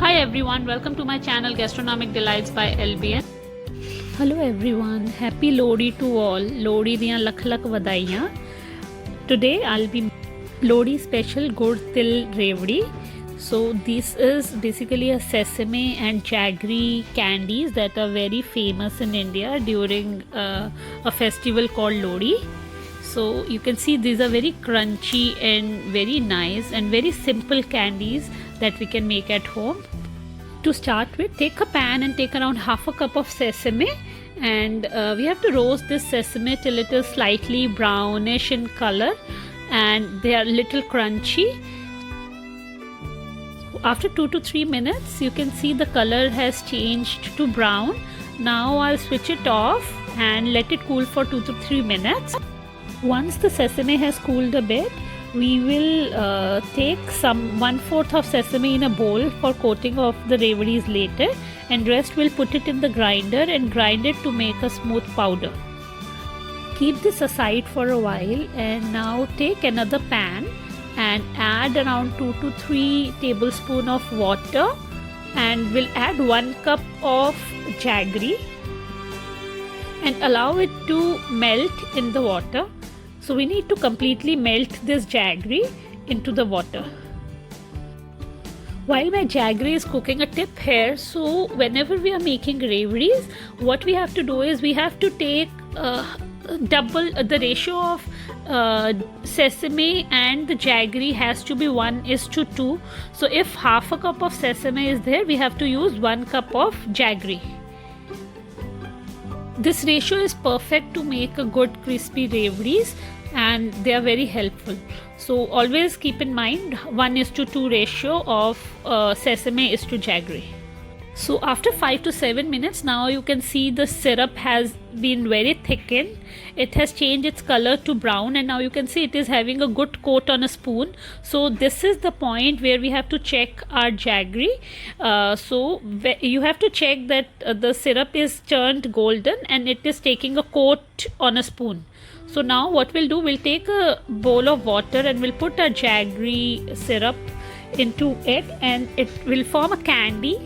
Hi everyone, welcome to my channel Gastronomic Delights by LBN. Hello everyone, happy Lodi to all. Lodi diyan lakh lakh vadaiyan. Today I'll be Lodi special Gur Til Revdi. So this is basically a sesame and jaggery candies that are very famous in India during a festival called Lodi. So you can see these are very crunchy and very nice and very simple candies that we can make at home. To start with, take a pan and take around half a cup of sesame, and we have to roast this sesame till it is slightly brownish in color and they are little crunchy. After 2 to 3 minutes you can see the color has changed to brown. Now I'll switch it off and let it cool for 2 to 3 minutes. Once the sesame has cooled a bit, we will take some 1/4 of sesame in a bowl for coating of the revdis later, and rest we'll put it in the grinder and grind it to make a smooth powder. Keep this aside for a while, and now take another pan and add around 2 to 3 tablespoons of water, and we'll add 1 cup of jaggery and allow it to melt in the water. So we need to completely melt this jaggery into the water. While my jaggery is cooking, a tip here, so whenever we are making revdis, what we have to do is we have to take double the ratio of sesame and the jaggery has to be 1:2. So if half a cup of sesame is there, we have to use 1 cup of jaggery. This ratio is perfect to make a good crispy revdis, and they are very helpful. So always keep in mind 1:2 ratio of sesame is to jaggery. So after 5 to 7 minutes, now you can see the syrup has been very thickened. It has changed its color to brown, and now you can see it is having a good coat on a spoon. So this is the point where we have to check our jaggery. So you have to check that the syrup is turned golden and it is taking a coat on a spoon. So now what we'll do, we'll take a bowl of water and we'll put our jaggery syrup into it, and it will form a candy.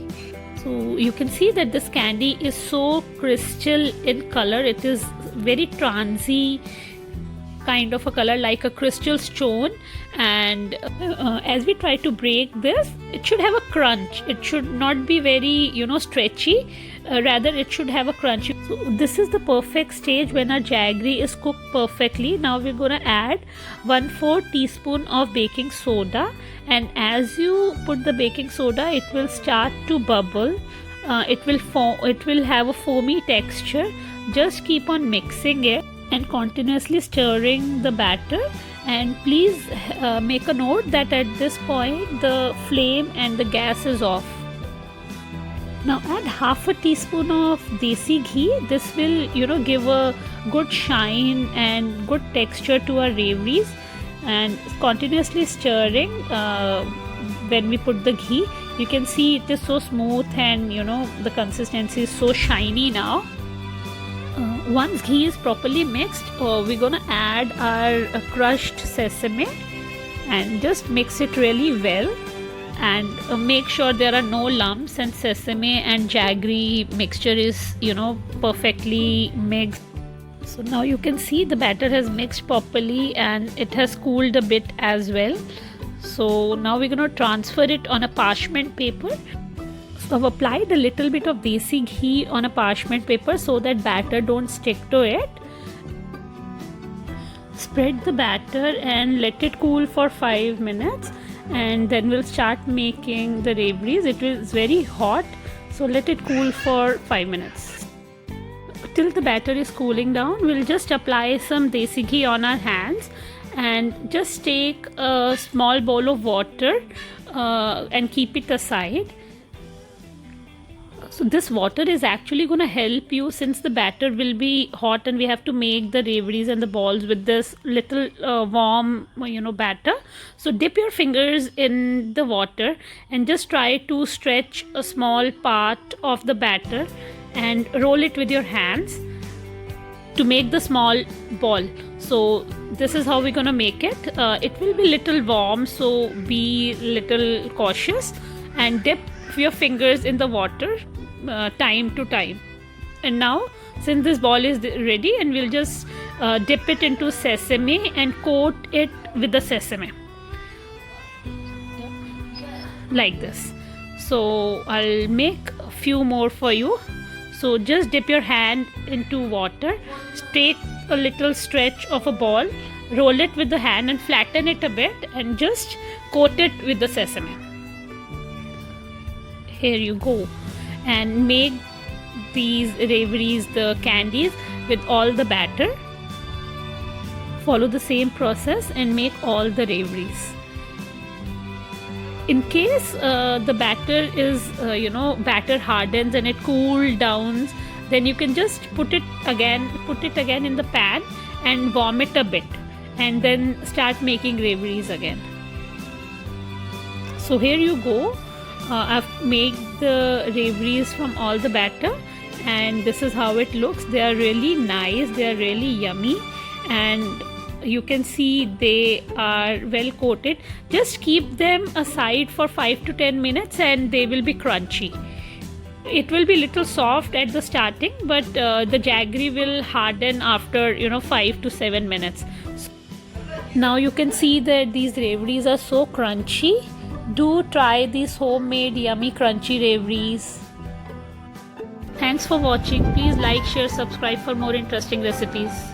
So you can see that this candy is so crystal in color. It is very transy kind of a color, like a crystal stone, and as we try to break this, it should have a crunch. It should not be very stretchy, rather it should have a crunch. So this is the perfect stage when our jaggery is cooked perfectly. Now we're going to add 1/4 teaspoon of baking soda, and as you put the baking soda, it will start to bubble. It will have a foamy texture. Just keep on mixing it and continuously stirring the batter, and please make a note that at this point the flame and the gas is off. Now add half a teaspoon of desi ghee. This will give a good shine and good texture to our revdis, and continuously stirring. When we put the ghee, you can see it is so smooth, and the consistency is so shiny now. Once ghee is properly mixed, we're gonna add our crushed sesame and just mix it really well, and make sure there are no lumps and sesame and jaggery mixture is perfectly mixed. So now you can see the batter has mixed properly and it has cooled a bit as well. So now we're going to transfer it on a parchment paper. So I've applied a little bit of desi ghee on a parchment paper so that batter don't stick to it. Spread the batter and let it cool for 5 minutes, and then we'll start making the revdis. It is very hot, so let it cool for 5 minutes. Till the batter is cooling down, we'll just apply some desi ghee on our hands and just take a small bowl of water and keep it aside. So this water is actually going to help you, since the batter will be hot and we have to make the revdis and the balls with this little warm batter. So dip your fingers in the water and just try to stretch a small part of the batter and roll it with your hands to make the small ball. So this is how we're going to make it. It will be little warm, so be little cautious, and dip dip your fingers in the water time to time. And now, since this ball is ready, and we'll just dip it into sesame and coat it with the sesame like this. So I'll make a few more for you. So just dip your hand into water, take a little stretch of a ball, roll it with the hand and flatten it a bit, and just coat it with the sesame. Here you go. And make these raviris, the candies, with all the batter. Follow the same process and make all the raviris. In case the batter is batter hardens and it cool downs, then you can just put it again in the pan and warm it a bit, and then start making raviris again. So here you go. I've made the raviris from all the batter, and this is how it looks. They are really nice, they are really yummy, and you can see they are well coated. Just keep them aside for 5 to 10 minutes and they will be crunchy. It will be little soft at the starting, but the jaggery will harden after 5 to 7 minutes. Now you can see that these raviris are so crunchy. Do try these homemade yummy crunchy raviris. Thanks for watching. Please like, share, subscribe for more interesting recipes.